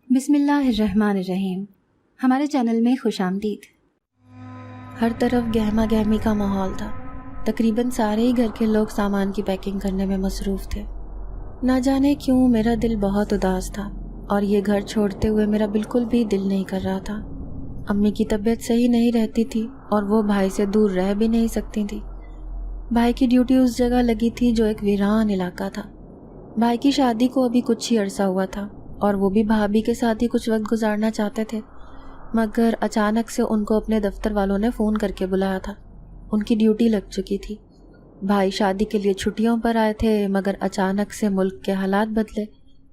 بسم اللہ الرحمن الرحیم۔ ہمارے چینل میں خوش آمدید۔ ہر طرف گہما گہمی کا ماحول تھا۔ تقریباً سارے ہی گھر کے لوگ سامان کی پیکنگ کرنے میں مصروف تھے۔ نہ جانے کیوں میرا دل بہت اداس تھا اور یہ گھر چھوڑتے ہوئے میرا بالکل بھی دل نہیں کر رہا تھا۔ امی کی طبیعت صحیح نہیں رہتی تھی اور وہ بھائی سے دور رہ بھی نہیں سکتی تھی۔ بھائی کی ڈیوٹی اس جگہ لگی تھی جو ایک ویران علاقہ تھا۔ بھائی کی شادی کو ابھی کچھ ہی عرصہ ہوا تھا اور وہ بھی بھابھی کے ساتھ ہی کچھ وقت گزارنا چاہتے تھے، مگر اچانک سے ان کو اپنے دفتر والوں نے فون کر کے بلایا تھا۔ ان کی ڈیوٹی لگ چکی تھی۔ بھائی شادی کے لیے چھٹیوں پر آئے تھے، مگر اچانک سے ملک کے حالات بدلے،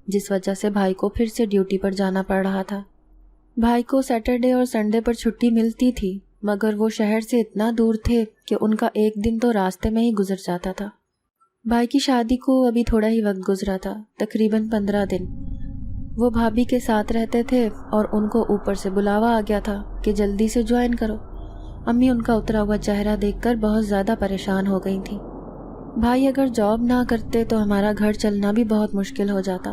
جس وجہ سے بھائی کو پھر سے ڈیوٹی پر جانا پڑ رہا تھا۔ بھائی کو سیٹرڈے اور سنڈے پر چھٹی ملتی تھی، مگر وہ شہر سے اتنا دور تھے کہ ان کا ایک دن تو راستے میں ہی گزر جاتا تھا۔ بھائی کی شادی کو ابھی تھوڑا ہی وقت گزرا تھا، تقریباً 15 دن۔ وہ بھابھی کے ساتھ رہتے تھے اور ان کو اوپر سے بلاوا آ گیا تھا کہ جلدی سے جوائن کرو۔ امی ان کا اترا ہوا چہرہ دیکھ کر بہت زیادہ پریشان ہو گئی تھیں۔ بھائی اگر جاب نہ کرتے تو ہمارا گھر چلنا بھی بہت مشکل ہو جاتا،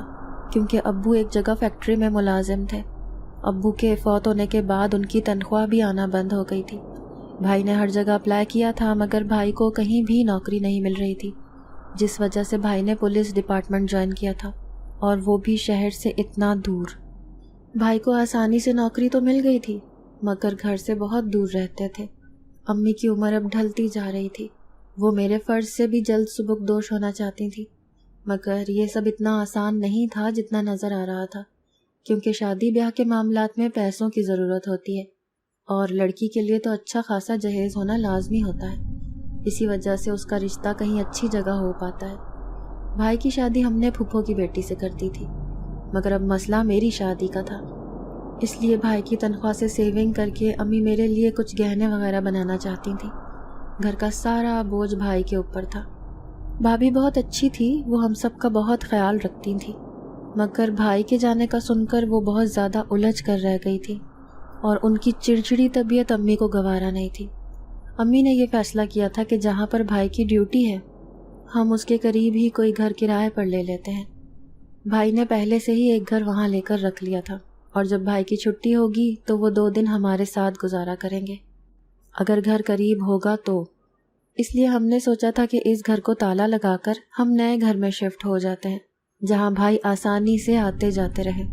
کیونکہ ابو ایک جگہ فیکٹری میں ملازم تھے۔ ابو کے فوت ہونے کے بعد ان کی تنخواہ بھی آنا بند ہو گئی تھی۔ بھائی نے ہر جگہ اپلائی کیا تھا، مگر بھائی کو کہیں بھی نوکری نہیں مل رہی تھی، جس وجہ سے بھائی نے پولیس ڈپارٹمنٹ جوائن کیا تھا، اور وہ بھی شہر سے اتنا دور۔ بھائی کو آسانی سے نوکری تو مل گئی تھی، مگر گھر سے بہت دور رہتے تھے۔ امی کی عمر اب ڈھلتی جا رہی تھی۔ وہ میرے فرض سے بھی جلد سبکدوش ہونا چاہتی تھی، مگر یہ سب اتنا آسان نہیں تھا جتنا نظر آ رہا تھا، کیونکہ شادی بیاہ کے معاملات میں پیسوں کی ضرورت ہوتی ہے، اور لڑکی کے لیے تو اچھا خاصا جہیز ہونا لازمی ہوتا ہے۔ اسی وجہ سے اس کا رشتہ کہیں اچھی جگہ ہو پاتا ہے۔ بھائی کی شادی ہم نے پھپھو کی بیٹی سے کرتی تھی، مگر اب مسئلہ میری شادی کا تھا۔ اس لیے بھائی کی تنخواہ سے سیونگ کر کے امی میرے لیے کچھ گہنے وغیرہ بنانا چاہتی تھیں۔ گھر کا سارا بوجھ بھائی کے اوپر تھا۔ بھابھی بہت اچھی تھی، وہ ہم سب کا بہت خیال رکھتی تھی، مگر بھائی کے جانے کا سن کر وہ بہت زیادہ الجھ کر رہ گئی تھی، اور ان کی چڑچڑی طبیعت امی کو گوارا نہیں تھی۔ امی نے یہ فیصلہ کیا تھا کہ جہاں پر بھائی کی ڈیوٹی ہے، ہم اس کے قریب ہی کوئی گھر کرائے پر لے لیتے ہیں۔ بھائی نے پہلے سے ہی ایک گھر وہاں لے کر رکھ لیا تھا، اور جب بھائی کی چھٹی ہوگی تو وہ 2 دن ہمارے ساتھ گزارا کریں گے، اگر گھر قریب ہوگا تو۔ اس لیے ہم نے سوچا تھا کہ اس گھر کو تالا لگا کر ہم نئے گھر میں شفٹ ہو جاتے ہیں، جہاں بھائی آسانی سے آتے جاتے رہے،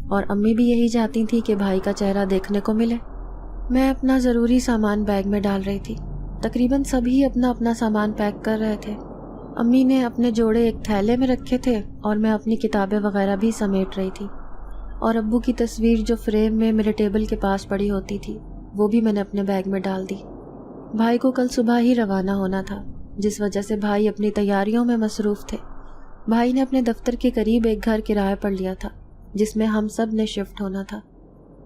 اور امی بھی یہی چاہتی تھی کہ بھائی کا چہرہ دیکھنے کو ملے۔ میں اپنا ضروری سامان بیگ میں ڈال رہی تھی۔ تقریباً سبھی اپنا اپنا سامان پیک کر رہے تھے۔ امی نے اپنے جوڑے ایک تھیلے میں رکھے تھے اور میں اپنی کتابیں وغیرہ بھی سمیٹ رہی تھی، اور ابو کی تصویر جو فریم میں میرے ٹیبل کے پاس پڑی ہوتی تھی وہ بھی میں نے اپنے بیگ میں ڈال دی۔ بھائی کو کل صبح ہی روانہ ہونا تھا، جس وجہ سے بھائی اپنی تیاریوں میں مصروف تھے۔ بھائی نے اپنے دفتر کے قریب ایک گھر کرائے پر لیا تھا، جس میں ہم سب نے شفٹ ہونا تھا۔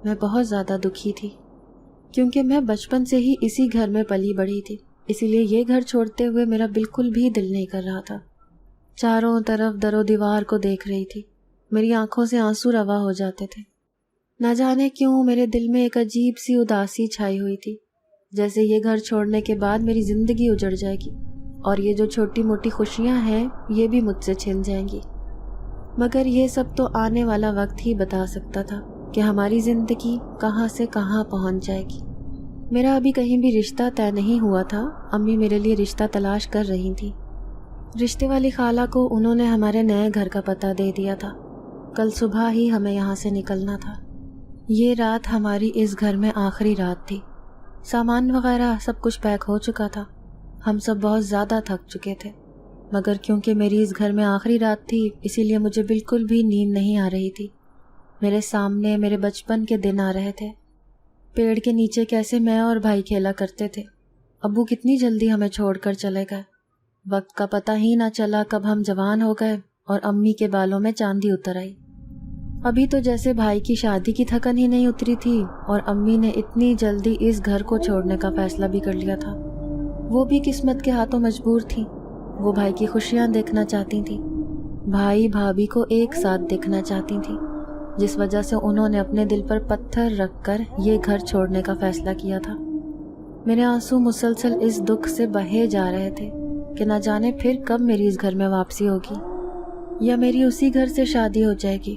میں بہت زیادہ دکھی تھی، کیونکہ میں بچپن سے ہی اسی گھر میں پلی بڑھی تھی، اسی لیے یہ گھر چھوڑتے ہوئے میرا بالکل بھی دل نہیں کر رہا تھا۔ چاروں طرف در و دیوار کو دیکھ رہی تھی، میری آنکھوں سے آنسو روا ہو جاتے تھے۔ نہ جانے کیوں میرے دل میں ایک عجیب سی اداسی چھائی ہوئی تھی، جیسے یہ گھر چھوڑنے کے بعد میری زندگی اجڑ جائے گی، اور یہ جو چھوٹی موٹی خوشیاں ہیں یہ بھی مجھ سے چھن جائیں گی۔ مگر یہ سب تو آنے والا وقت ہی بتا سکتا تھا کہ ہماری زندگی کہاں سے کہاں پہنچ جائے گی۔ میرا ابھی کہیں بھی رشتہ طے نہیں ہوا تھا۔ امی میرے لیے رشتہ تلاش کر رہی تھی۔ رشتے والی خالہ کو انہوں نے ہمارے نئے گھر کا پتہ دے دیا تھا۔ کل صبح ہی ہمیں یہاں سے نکلنا تھا۔ یہ رات ہماری اس گھر میں آخری رات تھی۔ سامان وغیرہ سب کچھ پیک ہو چکا تھا۔ ہم سب بہت زیادہ تھک چکے تھے، مگر کیونکہ میری اس گھر میں آخری رات تھی اسی لیے مجھے بالکل بھی نیند نہیں آ رہی تھی۔ میرے سامنے میرے بچپن کے دن آ رہے تھے۔ پیڑ کے نیچے کیسے میں اور بھائی کھیلا کرتے تھے۔ ابو کتنی جلدی ہمیں چھوڑ کر چلے گئے۔ وقت کا پتہ ہی نہ چلا کب ہم جوان ہو گئے اور امی کے بالوں میں چاندی اتر آئی۔ ابھی تو جیسے بھائی کی شادی کی تھکن ہی نہیں اتری تھی، اور امی نے اتنی جلدی اس گھر کو چھوڑنے کا فیصلہ بھی کر لیا تھا۔ وہ بھی قسمت کے ہاتھوں مجبور تھیں۔ وہ بھائی کی خوشیاں دیکھنا چاہتی تھیں، بھائی بھابھی کو ایک ساتھ دیکھنا چاہتی تھیں، جس وجہ سے انہوں نے اپنے دل پر پتھر رکھ کر یہ گھر چھوڑنے کا فیصلہ کیا تھا۔ میرے آنسو مسلسل اس دکھ سے بہے جا رہے تھے کہ نہ جانے پھر کب میری اس گھر میں واپسی ہوگی، یا میری اسی گھر سے شادی ہو جائے گی۔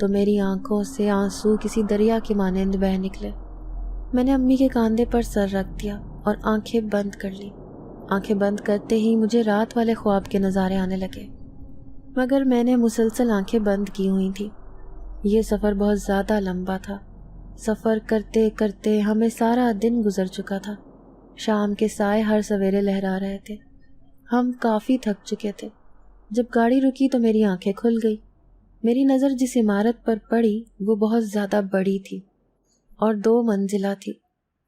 تو میری آنکھوں سے آنسو کسی دریا کی مانند بہہ نکلے۔ میں نے امی کے کاندھے پر سر رکھ دیا اور آنکھیں بند کر لی۔ آنکھیں بند کرتے ہی مجھے رات والے خواب کے نظارے آنے لگے، مگر میں نے مسلسل آنکھیں بند کی ہوئی تھی۔ یہ سفر بہت زیادہ لمبا تھا۔ سفر کرتے کرتے ہمیں سارا دن گزر چکا تھا۔ شام کے سائے ہر سویرے لہرا رہے تھے۔ ہم کافی تھک چکے تھے۔ جب گاڑی رکی تو میری آنکھیں کھل گئی۔ میری نظر جس عمارت پر پڑی وہ بہت زیادہ بڑی تھی اور 2 منزلہ تھی۔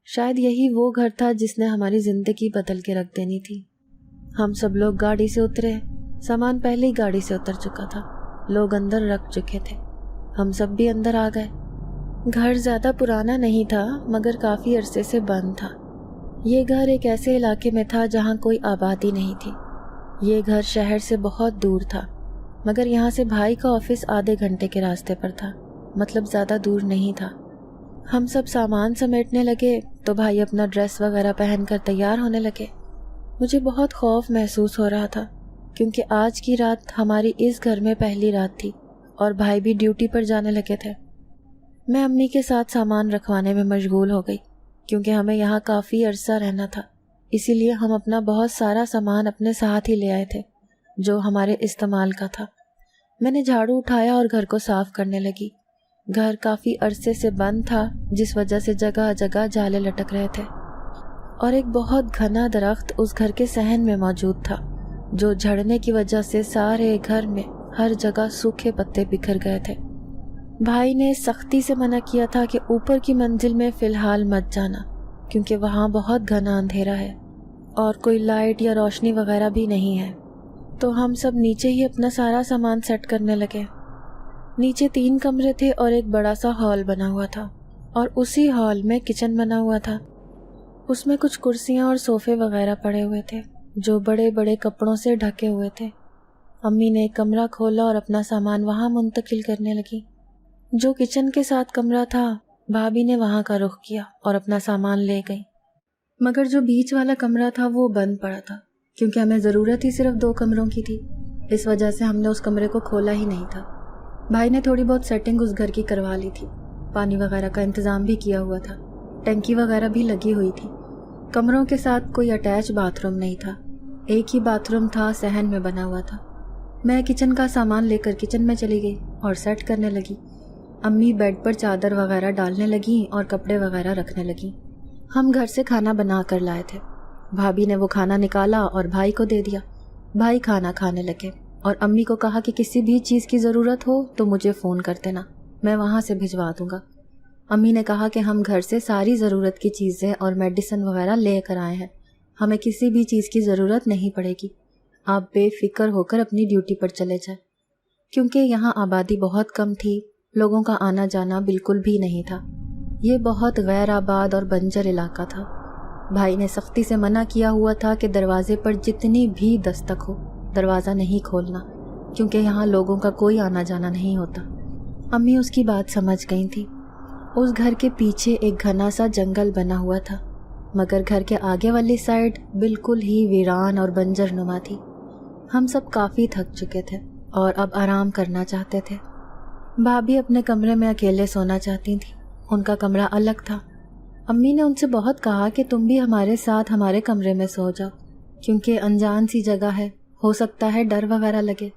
شاید یہی وہ گھر تھا جس نے ہماری زندگی بدل کے رکھ دینی تھی۔ ہم سب لوگ گاڑی سے اترے۔ سامان پہلے ہی گاڑی سے اتر چکا تھا۔ لوگ اندر رکھ چکے تھے۔ ہم سب بھی اندر آ گئے۔ گھر زیادہ پرانا نہیں تھا مگر کافی عرصے سے بند تھا۔ یہ گھر ایک ایسے علاقے میں تھا جہاں کوئی آبادی نہیں تھی۔ یہ گھر شہر سے بہت دور تھا، مگر یہاں سے بھائی کا آفس آدھے گھنٹے کے راستے پر تھا، مطلب زیادہ دور نہیں تھا۔ ہم سب سامان سمیٹنے لگے تو بھائی اپنا ڈریس وغیرہ پہن کر تیار ہونے لگے۔ مجھے بہت خوف محسوس ہو رہا تھا کیونکہ آج کی رات ہماری اس گھر میں پہلی رات تھی اور بھائی بھی ڈیوٹی پر جانے لگے تھے۔ میں امی کے ساتھ سامان رکھوانے میں مشغول ہو گئی کیونکہ ہمیں یہاں کافی عرصہ رہنا تھا، اسی لیے ہم اپنا بہت سارا سامان اپنے ساتھ ہی لے آئے تھے جو ہمارے استعمال کا تھا۔ میں نے جھاڑو اٹھایا اور گھر کو صاف کرنے لگی۔ گھر کافی عرصے سے بند تھا جس وجہ سے جگہ جگہ جالے لٹک رہے تھے، اور ایک بہت گھنا درخت اس گھر کے صحن میں موجود تھا جو جھڑنے کی وجہ سے سارے گھر میں ہر جگہ سوکھے پتے بکھر گئے تھے۔ بھائی نے سختی سے منع کیا تھا کہ اوپر کی منزل میں فی الحال مت جانا کیونکہ وہاں بہت گھنا اندھیرا ہے اور کوئی لائٹ یا روشنی وغیرہ بھی نہیں ہے، تو ہم سب نیچے ہی اپنا سارا سامان سیٹ کرنے لگے۔ نیچے 3 کمرے تھے اور ایک بڑا سا ہال بنا ہوا تھا، اور اسی ہال میں کچن بنا ہوا تھا۔ اس میں کچھ کرسیاں اور صوفے وغیرہ پڑے ہوئے تھے جو بڑے بڑے کپڑوں سے ڈھکے ہوئے تھے۔ امی نے ایک کمرہ کھولا اور اپنا سامان وہاں منتقل کرنے لگی۔ جو کچن کے ساتھ کمرہ تھا بھابھی نے وہاں کا رخ کیا اور اپنا سامان لے گئی، مگر جو بیچ والا کمرہ تھا وہ بند پڑا تھا کیونکہ ہمیں ضرورت ہی صرف 2 کمروں کی تھی، اس وجہ سے ہم نے اس کمرے کو کھولا ہی نہیں تھا۔ بھائی نے تھوڑی بہت سیٹنگ اس گھر کی کروا لی تھی، پانی وغیرہ کا انتظام بھی کیا ہوا تھا، ٹنکی وغیرہ بھی لگی ہوئی تھی۔ کمروں کے ساتھ کوئی اٹیچ باتھ روم نہیں تھا، ایک ہی باتھ روم تھا، صحن میں بنا ہوا تھا۔ میں کچن کا سامان لے کر کچن میں چلی گئی اور سیٹ کرنے لگی۔ امی بیڈ پر چادر وغیرہ ڈالنے لگیں اور کپڑے وغیرہ رکھنے لگیں۔ ہم گھر سے کھانا بنا کر لائے تھے۔ بھابھی نے وہ کھانا نکالا اور بھائی کو دے دیا۔ بھائی کھانا کھانے لگے اور امی کو کہا کہ کسی بھی چیز کی ضرورت ہو تو مجھے فون کر دینا، میں وہاں سے بھجوا دوں گا۔ امی نے کہا کہ ہم گھر سے ساری ضرورت کی چیزیں اور میڈیسن وغیرہ لے کر آئے ہیں، ہمیں کسی بھی چیز کی ضرورت نہیں پڑے گی، آپ بے فکر ہو کر اپنی ڈیوٹی پر چلے جائیں۔ کیونکہ یہاں آبادی بہت کم تھی، لوگوں کا آنا جانا بالکل بھی نہیں تھا، یہ بہت غیر آباد اور بنجر علاقہ تھا۔ بھائی نے سختی سے منع کیا ہوا تھا کہ دروازے پر جتنی بھی دستک ہو دروازہ نہیں کھولنا کیونکہ یہاں لوگوں کا کوئی آنا جانا نہیں ہوتا۔ امی اس کی بات سمجھ گئی تھی۔ اس گھر کے پیچھے ایک گھنا سا جنگل بنا ہوا تھا، مگر گھر کے آگے والی سائڈ بالکل ہی ویران اور بنجر نما تھی۔ ہم سب کافی تھک چکے تھے اور اب آرام کرنا چاہتے تھے۔ بھابھی اپنے کمرے میں اکیلے سونا چاہتی تھیں، ان کا کمرہ الگ تھا۔ امی نے ان سے بہت کہا کہ تم بھی ہمارے ساتھ ہمارے کمرے میں سو جاؤ کیونکہ انجان سی جگہ ہے، ہو سکتا ہے ڈر وغیرہ لگے۔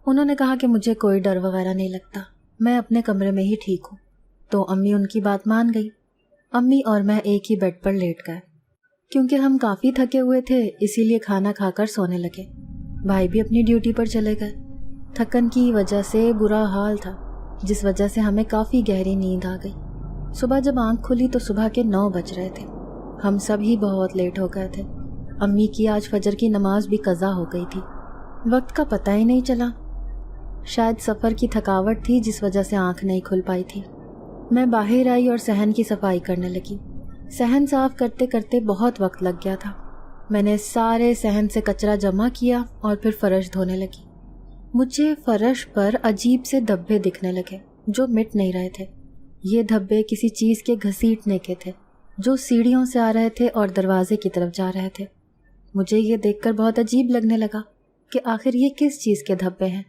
انہوں نے کہا کہ مجھے کوئی ڈر وغیرہ نہیں لگتا، میں اپنے کمرے میں ہی ٹھیک ہوں، تو امی ان کی بات مان گئی۔ امی اور میں ایک ہی بیڈ پر لیٹ گئے۔ کیونکہ ہم کافی تھکے ہوئے تھے اسی لیے کھانا کھا کر سونے لگے۔ بھائی بھی اپنی ڈیوٹی پر چلے گئے۔ تھکن کی وجہ سے برا حال تھا جس وجہ سے ہمیں کافی گہری نیند آ گئی۔ صبح جب آنکھ کھلی تو صبح کے 9 بج رہے تھے۔ ہم سب ہی بہت لیٹ ہو گئے تھے۔ امی کی آج فجر کی نماز بھی قضا ہو گئی تھی، وقت کا پتہ ہی نہیں چلا۔ شاید سفر کی تھکاوٹ تھی جس وجہ سے آنکھ نہیں کھل پائی تھی۔ میں باہر آئی اور صحن کی صفائی کرنے لگی۔ صحن صاف کرتے کرتے بہت وقت لگ گیا تھا۔ میں نے سارے صحن سے کچرا جمع کیا اور پھر فرش دھونے لگی۔ مجھے فرش پر عجیب سے دھبے دکھنے لگے جو مٹ نہیں رہے تھے۔ یہ دھبے کسی چیز کے گھسیٹنے کے تھے جو سیڑھیوں سے آ رہے تھے اور دروازے کی طرف جا رہے تھے۔ مجھے یہ دیکھ کر بہت عجیب لگنے لگا کہ آخر یہ کس چیز کے دھبے ہیں،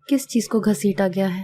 کس چیز کو گھسیٹا گیا ہے۔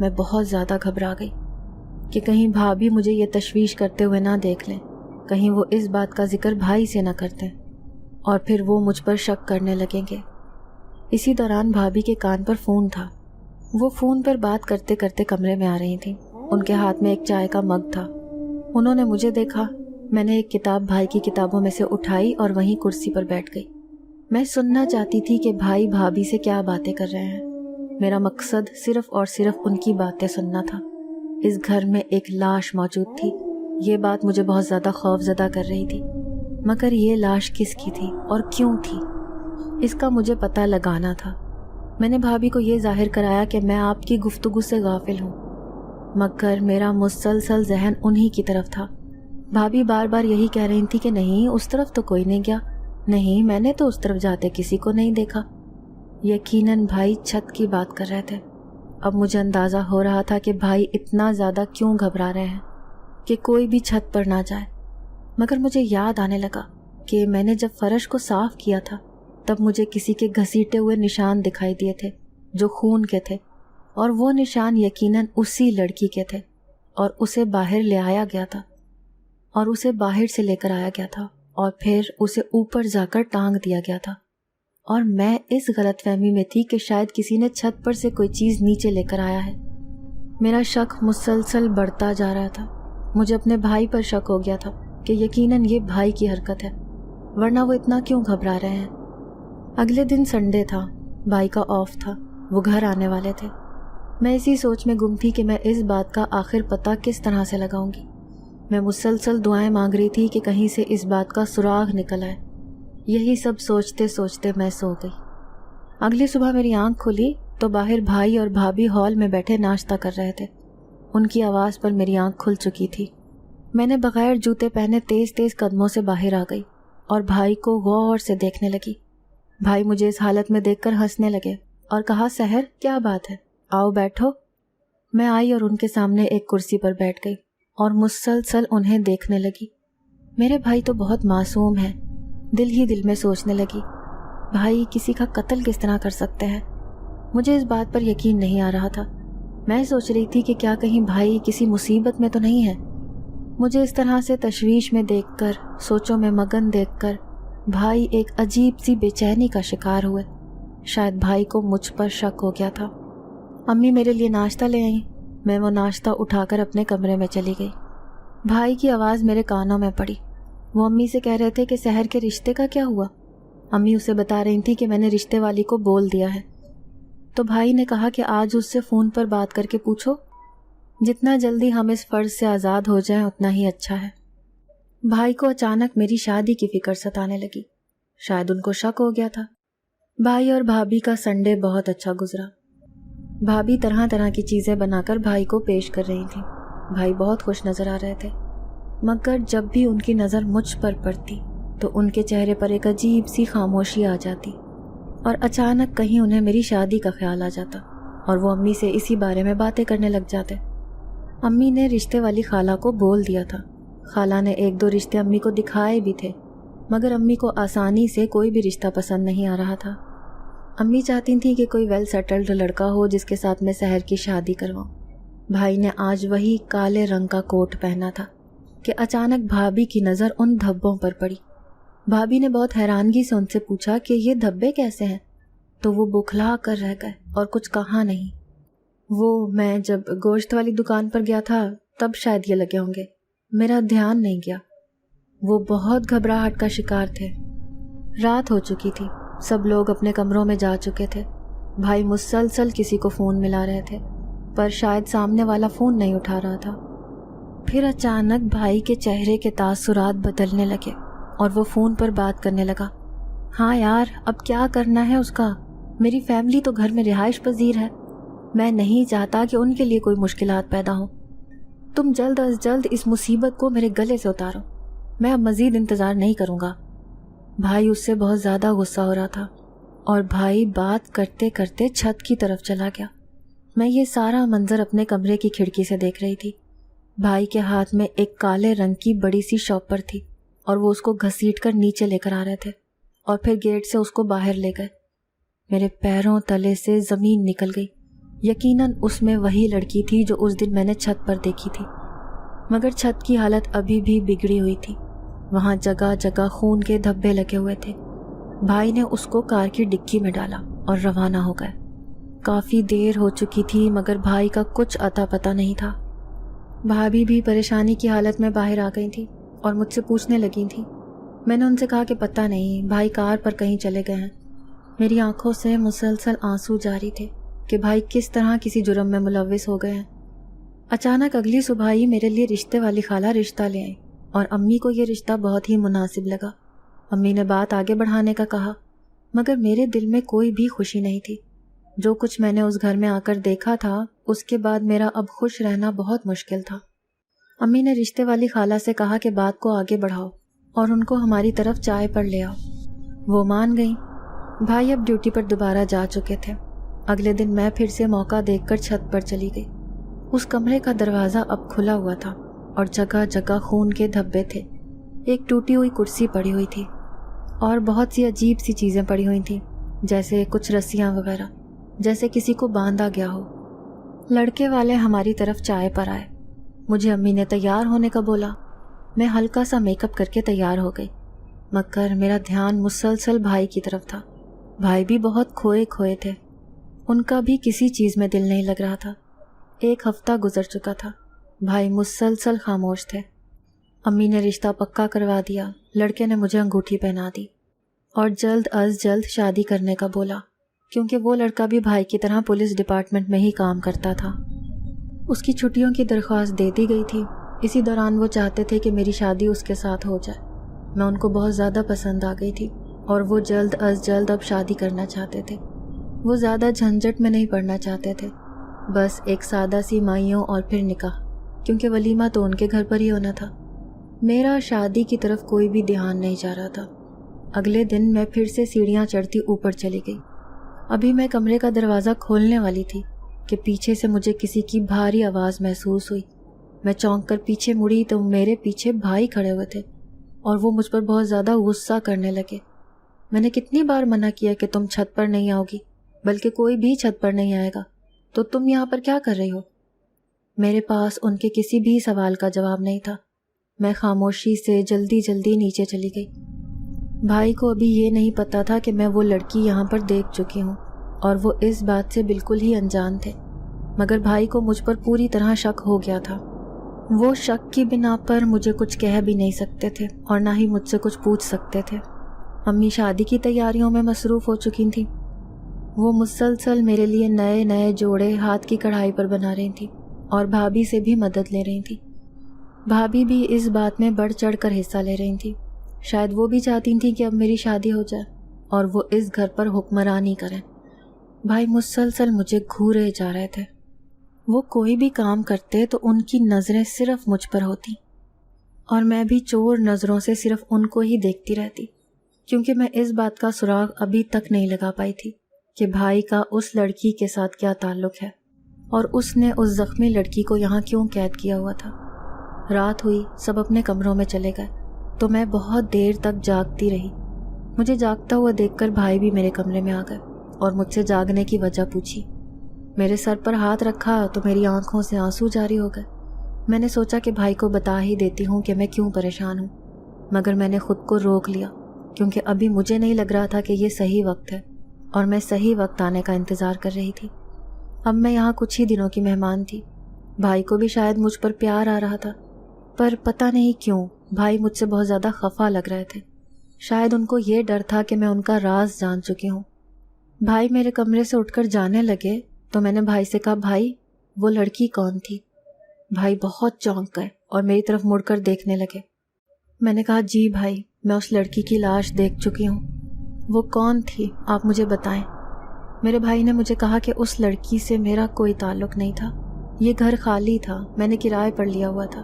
میں بہت زیادہ گھبرا گئی کہ کہیں بھابھی مجھے یہ تشویش کرتے ہوئے نہ دیکھ لیں، کہیں وہ اس بات کا ذکر بھائی سے نہ کرتے اور پھر وہ مجھ پر شک کرنے لگیں گے۔ اسی دوران بھابھی کے کان پر فون تھا۔ وہ فون پر بات کرتے کرتے کمرے میں آ رہی تھیں۔ ان کے ہاتھ میں ایک چائے کا مگ تھا۔ انہوں نے مجھے دیکھا۔ میں نے ایک کتاب بھائی کی کتابوں میں سے اٹھائی اور وہیں کرسی پر بیٹھ گئی۔ میں سننا چاہتی تھی کہ بھائی بھابھی سے کیا باتیں کر رہے ہیں۔ میرا مقصد صرف اور صرف ان کی باتیں سننا تھا۔ اس گھر میں ایک لاش موجود تھی۔ یہ بات مجھے بہت زیادہ خوف زدہ کر رہی تھی، مگر یہ لاش کس کی تھی اور کیوں تھی، اس کا مجھے پتہ لگانا تھا۔ میں نے بھابھی کو یہ ظاہر کرایا کہ میں آپ کی گفتگو سے غافل ہوں، مگر میرا مسلسل ذہن انہی کی طرف تھا۔ بھابھی بار بار یہی کہہ رہی تھی کہ نہیں، اس طرف تو کوئی نہیں گیا، نہیں، میں نے تو اس طرف جاتے کسی کو نہیں دیکھا۔ یقیناً بھائی چھت کی بات کر رہے تھے۔ اب مجھے اندازہ ہو رہا تھا کہ بھائی اتنا زیادہ کیوں گھبرا رہے ہیں کہ کوئی بھی چھت پر نہ جائے۔ مگر مجھے یاد آنے لگا کہ میں نے جب فرش کو صاف کیا تھا تب مجھے کسی کے گھسیٹے ہوئے نشان دکھائی دیے تھے جو خون کے تھے، اور وہ نشان یقیناً اسی لڑکی کے تھے، اور اسے باہر لے آیا گیا تھا، اور اسے باہر سے لے کر آیا گیا تھا، اور پھر اسے اوپر جا کر ٹانگ دیا گیا تھا۔ اور میں اس غلط فہمی میں تھی کہ شاید کسی نے چھت پر سے کوئی چیز نیچے لے کر آیا ہے۔ میرا شک مسلسل بڑھتا جا رہا تھا۔ مجھے اپنے بھائی پر شک ہو گیا تھا کہ یقیناً یہ بھائی کی حرکت ہے، ورنہ وہ اتنا کیوں گھبرا رہے ہیں۔ اگلے دن سنڈے تھا، بھائی کا آف تھا، وہ گھر آنے والے تھے۔ میں اسی سوچ میں گم تھی کہ میں اس بات کا آخر پتہ کس طرح سے لگاؤں گی۔ میں مسلسل دعائیں مانگ رہی تھی کہ کہیں سے اس بات کا سراغ نکل آئے۔ یہی سب سوچتے سوچتے میں سو گئی۔ اگلی صبح میری آنکھ کھلی تو باہر بھائی اور بھابھی ہال میں بیٹھے ناشتہ کر رہے تھے۔ ان کی آواز پر میری آنکھ کھل چکی تھی۔ میں نے بغیر جوتے پہنے تیز تیز قدموں سے باہر آ گئی اور بھائی کو غور سے دیکھنے لگی۔ بھائی مجھے اس حالت میں دیکھ کر ہنسنے لگے اور کہا، سحر کیا بات ہے، آؤ بیٹھو۔ میں آئی اور ان کے سامنے ایک کرسی پر بیٹھ گئی اور مسلسل انہیں دیکھنے لگی۔ میرے بھائی تو بہت معصوم ہیں، دل ہی دل میں سوچنے لگی، بھائی کسی کا قتل کس طرح کر سکتے ہیں؟ مجھے اس بات پر یقین نہیں آ رہا تھا۔ میں سوچ رہی تھی کہ کیا کہیں بھائی کسی مصیبت میں تو نہیں ہے۔ مجھے اس طرح سے تشویش میں دیکھ کر، سوچوں میں مگن دیکھ کر بھائی ایک عجیب سی بے چینی کا شکار ہوئے۔ شاید بھائی کو مجھ پر شک ہو گیا تھا۔ امی میرے لیے ناشتہ لے آئیں۔ میں وہ ناشتہ اٹھا کر اپنے کمرے میں چلی گئی۔ بھائی کی آواز میرے کانوں میں پڑی۔ وہ امی سے کہہ رہے تھے کہ سحر کے رشتے کا کیا ہوا۔ امی اسے بتا رہی تھی کہ میں نے رشتے والی کو بول دیا ہے۔ تو بھائی نے کہا کہ آج اس سے فون پر بات کر کے پوچھو، جتنا جلدی ہم اس فرض سے آزاد ہو جائیں اتنا ہی اچھا ہے۔ بھائی کو اچانک میری شادی کی فکر ستانے لگی۔ شاید ان کو شک ہو گیا تھا۔ بھائی اور بھابھی کا سنڈے بہت اچھا گزرا۔ بھابھی طرح طرح کی چیزیں بنا کر بھائی کو پیش کر رہی تھیں۔ بھائی بہت خوش نظر آ رہے تھے، مگر جب بھی ان کی نظر مجھ پر پڑتی تو ان کے چہرے پر ایک عجیب سی خاموشی آ جاتی، اور اچانک کہیں انہیں میری شادی کا خیال آ جاتا اور وہ امی سے اسی بارے میں باتیں کرنے لگ جاتے۔ امی نے رشتے والی خالہ کو بول دیا تھا۔ خالہ نے ایک دو رشتے امی کو دکھائے بھی تھے، مگر امی کو آسانی سے کوئی بھی رشتہ پسند نہیں آ رہا تھا۔ امی چاہتی تھیں کہ کوئی ویل سیٹلڈ لڑکا ہو جس کے ساتھ میں سحر کی شادی کرواؤں۔ بھائی نے آج وہی کالے رنگ کا کوٹ پہنا تھا کہ اچانک بھابھی کی نظر ان دھبوں پر پڑی۔ بھابھی نے بہت حیرانگی سے ان سے پوچھا کہ یہ دھبے کیسے ہیں؟ تو وہ بوکھلا کر رہ گئے اور کچھ کہا نہیں۔ وہ میں جب گوشت والی دکان پر گیا تھا تب شاید یہ لگے ہوں گے، میرا دھیان نہیں گیا۔ وہ بہت گھبراہٹ کا شکار تھے۔ رات ہو چکی تھی، سب لوگ اپنے کمروں میں جا چکے تھے۔ بھائی مسلسل کسی کو فون ملا رہے تھے، پر شاید سامنے والا فون نہیں اٹھا رہا تھا۔ پھر اچانک بھائی کے چہرے کے تاثرات بدلنے لگے اور وہ فون پر بات کرنے لگا۔ ہاں یار، اب کیا کرنا ہے اس کا؟ میری فیملی تو گھر میں رہائش پذیر ہے، میں نہیں چاہتا کہ ان کے لیے کوئی مشکلات پیدا ہوں۔ تم جلد از جلد اس مصیبت کو میرے گلے سے اتارو، میں اب مزید انتظار نہیں کروں گا۔ بھائی اس سے بہت زیادہ غصہ ہو رہا تھا اور بھائی بات کرتے کرتے چھت کی طرف چلا گیا۔ میں یہ سارا منظر اپنے کمرے کی کھڑکی سے دیکھ رہی تھی۔ بھائی کے ہاتھ میں ایک کالے رنگ کی بڑی سی شاپر تھی اور وہ اس کو گھسیٹ کر نیچے لے کر آ رہے تھے اور پھر گیٹ سے اس کو باہر لے گئے۔ میرے پیروں تلے سے زمین نکل گئی۔ یقیناً اس میں وہی لڑکی تھی جو اس دن میں نے چھت پر دیکھی تھی، مگر چھت کی حالت ابھی بھی بگڑی ہوئی تھی۔ وہاں جگہ جگہ خون کے دھبے لگے ہوئے تھے۔ بھائی نے اس کو کار کی ڈگی میں ڈالا اور روانہ ہو گئے۔ کافی دیر ہو چکی تھی مگر بھائی کا کچھ اتا پتہ نہیں تھا۔ بھابھی بھی پریشانی کی حالت میں باہر آ گئی تھی اور مجھ سے پوچھنے لگی تھی۔ میں نے ان سے کہا کہ پتہ نہیں، بھائی کار پر کہیں چلے گئے ہیں۔ میری آنکھوں سے مسلسل آنسو جاری تھے کہ بھائی کس طرح کسی جرم میں ملوث ہو گئے ہیں۔ اچانک اگلی صبح ہی میرے لیے رشتے والی خالہ رشتہ لے آئی اور امی کو یہ رشتہ بہت ہی مناسب لگا۔ امی نے بات آگے بڑھانے کا کہا، مگر میرے دل میں کوئی بھی خوشی نہیں تھی۔ جو کچھ میں نے اس گھر میں آ کر دیکھا تھا، اس کے بعد میرا اب خوش رہنا بہت مشکل تھا۔ امی نے رشتے والی خالہ سے کہا کہ بات کو آگے بڑھاؤ اور ان کو ہماری طرف چائے پر لے آؤ۔ وہ مان گئیں۔ بھائی اب ڈیوٹی پر دوبارہ جا چکے تھے۔ اگلے دن میں پھر سے موقع دیکھ کر چھت پر چلی گئی۔ اس کمرے کا دروازہ اب کھلا ہوا تھا اور جگہ جگہ خون کے دھبے تھے۔ ایک ٹوٹی ہوئی کرسی پڑی ہوئی تھی اور بہت سی عجیب سی چیزیں پڑی ہوئی تھیں، جیسے کچھ رسیاں وغیرہ، جیسے کسی کو باندھا گیا ہو۔ لڑکے والے ہماری طرف چائے پر آئے۔ مجھے امی نے تیار ہونے کا بولا۔ میں ہلکا سا میک اپ کر کے تیار ہو گئی، مگر میرا دھیان مسلسل بھائی کی طرف تھا۔ بھائی بھی بہت کھوئے کھوئے تھے۔ ان کا بھی کسی چیز میں دل نہیں لگ رہا تھا۔ ایک ہفتہ گزر چکا تھا۔ بھائی مسلسل خاموش تھے۔ امی نے رشتہ پکا کروا دیا۔ لڑکے نے مجھے انگوٹھی پہنا دی اور جلد از جلد شادی کرنے کا بولا، کیونکہ وہ لڑکا بھی بھائی کی طرح پولیس ڈپارٹمنٹ میں ہی کام کرتا تھا۔ اس کی چھٹیوں کی درخواست دے دی گئی تھی۔ اسی دوران وہ چاہتے تھے کہ میری شادی اس کے ساتھ ہو جائے۔ میں ان کو بہت زیادہ پسند آ گئی تھی اور وہ جلد از جلد اب شادی کرنا چاہتے تھے۔ وہ زیادہ جھنجھٹ میں نہیں پڑنا چاہتے تھے، بس ایک سادہ سی مائیوں اور پھر نکاح، کیونکہ ولیمہ تو ان کے گھر پر ہی ہونا تھا۔ میرا شادی کی طرف کوئی بھی دھیان نہیں جا رہا تھا۔ اگلے دن میں پھر سے سیڑھیاں چڑھتی اوپر چلی گئی۔ ابھی میں کمرے کا دروازہ کھولنے والی تھی کہ پیچھے سے مجھے کسی کی بھاری آواز محسوس ہوئی۔ میں چونک کر پیچھے مڑی تو میرے پیچھے بھائی کھڑے ہوئے تھے اور وہ مجھ پر بہت زیادہ غصہ کرنے لگے۔ میں نے کتنی بار منع کیا کہ تم چھت پر نہیں آؤ گی، بلکہ کوئی بھی چھت پر نہیں آئے گا، تو تم یہاں پر کیا کر رہی ہو؟ میرے پاس ان کے کسی بھی سوال کا جواب نہیں تھا۔ میں خاموشی سے جلدی جلدی نیچے چلی گئی۔ بھائی کو ابھی یہ نہیں پتا تھا کہ میں وہ لڑکی یہاں پر دیکھ چکی ہوں اور وہ اس بات سے بالکل ہی انجان تھے، مگر بھائی کو مجھ پر پوری طرح شک ہو گیا تھا۔ وہ شک کی بنا پر مجھے کچھ کہہ بھی نہیں سکتے تھے اور نہ ہی مجھ سے کچھ پوچھ سکتے تھے۔ امی شادی کی تیاریوں میں مصروف ہو چکی تھیں۔ وہ مسلسل میرے لیے نئے نئے جوڑے ہاتھ کی کڑھائی پر بنا رہی تھیں اور بھابھی سے بھی مدد لے رہی تھیں۔ بھابھی بھی اس بات میں بڑھ چڑھ کر حصہ لے رہی تھیں۔ شاید وہ بھی چاہتی تھیں کہ اب میری شادی ہو جائے اور وہ اس گھر پر حکمرانی کریں۔ بھائی مسلسل مجھے گھورے جا رہے تھے۔ وہ کوئی بھی کام کرتے تو ان کی نظریں صرف مجھ پر ہوتی اور میں بھی چور نظروں سے صرف ان کو ہی دیکھتی رہتی، کیونکہ میں اس بات کا سراغ ابھی تک نہیں لگا پائی تھی کہ بھائی کا اس لڑکی کے ساتھ کیا تعلق ہے اور اس نے اس زخمی لڑکی کو یہاں کیوں قید کیا ہوا تھا۔ رات ہوئی، سب اپنے کمروں میں چلے گئے تو میں بہت دیر تک جاگتی رہی۔ مجھے جاگتا ہوا دیکھ کر بھائی بھی میرے کمرے میں آ گئے اور مجھ سے جاگنے کی وجہ پوچھی۔ میرے سر پر ہاتھ رکھا تو میری آنکھوں سے آنسو جاری ہو گئے۔ میں نے سوچا کہ بھائی کو بتا ہی دیتی ہوں کہ میں کیوں پریشان ہوں، مگر میں نے خود کو روک لیا، کیونکہ ابھی مجھے نہیں لگ رہا تھا کہ یہ صحیح وقت ہے اور میں صحیح وقت آنے کا انتظار کر رہی تھی۔ اب میں یہاں کچھ ہی دنوں کی مہمان تھی۔ بھائی کو بھی شاید مجھ پر پیار آ رہا تھا، پر پتہ نہیں کیوں بھائی مجھ سے بہت زیادہ خفا لگ رہے تھے۔ شاید ان کو یہ ڈر تھا کہ میں ان کا راز جان چکی ہوں۔ بھائی میرے کمرے سے اٹھ کر جانے لگے تو میں نے بھائی سے کہا، بھائی وہ لڑکی کون تھی؟ بھائی بہت چونک گئے اور میری طرف مڑ کر دیکھنے لگے۔ میں نے کہا، جی بھائی، میں اس لڑکی کی لاش دیکھ چکی ہوں۔ وہ کون تھی آپ مجھے بتائیں۔ میرے بھائی نے مجھے کہا کہ اس لڑکی سے میرا کوئی تعلق نہیں تھا، یہ گھر خالی تھا، میں نے کرائے پر لیا ہوا تھا۔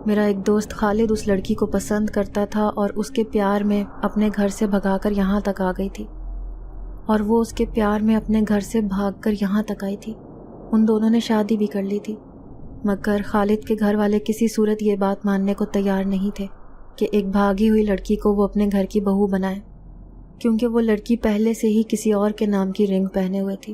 میرا ایک دوست خالد اس لڑکی کو پسند کرتا تھا اور اس کے پیار میں اپنے گھر سے بھگا کر یہاں تک آ گئی تھی، اور وہ اس کے پیار میں اپنے گھر سے بھاگ کر یہاں تک آئی تھی۔ ان دونوں نے شادی بھی کر لی تھی، مگر خالد کے گھر والے کسی صورت یہ بات ماننے کو تیار نہیں تھے کہ ایک بھاگی ہوئی لڑکی کو وہ اپنے گھر کی بہو بنائے، کیونکہ وہ لڑکی پہلے سے ہی کسی اور کے نام کی رنگ پہنے ہوئے تھی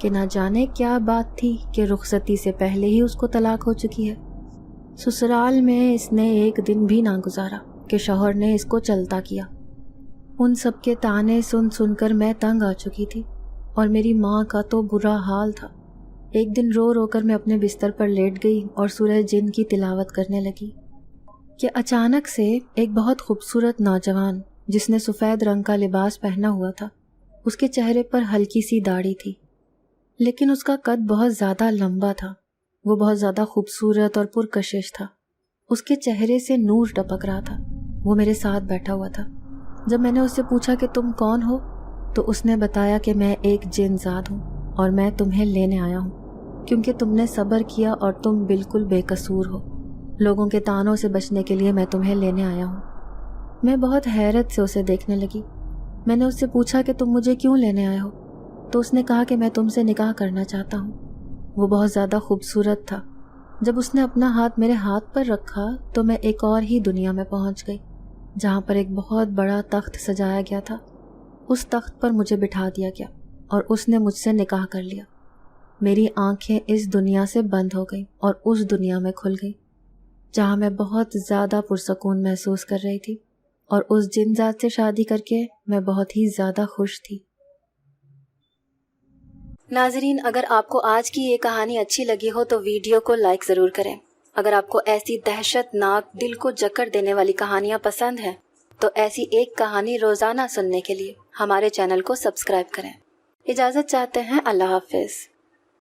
کہ نہ جانے کیا بات تھی کہ رخصتی سے پہلے ہی اس کو طلاق ہو چکی ہے۔ سسرال میں اس نے ایک دن بھی نہ گزارا کہ شوہر نے اس کو چلتا کیا۔ ان سب کے تانے سن سن کر میں تنگ آ چکی تھی، اور میری ماں کا تو برا حال تھا۔ ایک دن رو رو کر میں اپنے بستر پر لیٹ گئی اور سورہ جن کی تلاوت کرنے لگی کہ اچانک سے ایک بہت خوبصورت نوجوان جس نے سفید رنگ کا لباس پہنا ہوا تھا، اس کے چہرے پر ہلکی سی داڑھی تھی، لیکن اس کا قد بہت زیادہ لمبا تھا۔ وہ بہت زیادہ خوبصورت اور پرکشش تھا۔ اس کے چہرے سے نور ٹپک رہا تھا۔ وہ میرے ساتھ بیٹھا ہوا تھا۔ جب میں نے اس سے پوچھا کہ تم کون ہو، تو اس نے بتایا کہ میں ایک جن زاد ہوں اور میں تمہیں لینے آیا ہوں کیونکہ تم نے صبر کیا اور تم بالکل بے قصور ہو۔ لوگوں کے طعنوں سے بچنے کے لیے میں تمہیں لینے آیا ہوں۔ میں بہت حیرت سے اسے دیکھنے لگی۔ میں نے اس سے پوچھا کہ تم مجھے کیوں لینے آئے ہو، تو اس نے کہا کہ میں تم سے نکاح کرنا چاہتا ہوں۔ وہ بہت زیادہ خوبصورت تھا۔ جب اس نے اپنا ہاتھ میرے ہاتھ پر رکھا تو میں ایک اور ہی دنیا میں پہنچ گئی، جہاں پر ایک بہت بڑا تخت سجایا گیا تھا۔ اس تخت پر مجھے بٹھا دیا گیا اور اس نے مجھ سے نکاح کر لیا۔ میری آنکھیں اس دنیا سے بند ہو گئیں اور اس دنیا میں کھل گئی، جہاں میں بہت زیادہ پرسکون محسوس کر رہی تھی، اور اس جن ذات سے شادی کر کے میں بہت ہی زیادہ خوش تھی۔ ناظرین، اگر آپ کو آج کی یہ کہانی اچھی لگی ہو تو ویڈیو کو لائک ضرور کریں۔ اگر آپ کو ایسی دہشت ناک، دل کو جکڑ دینے والی کہانیاں پسند ہیں تو ایسی ایک کہانی روزانہ سننے کے لیے ہمارے چینل کو سبسکرائب کریں۔ اجازت چاہتے ہیں، اللہ حافظ۔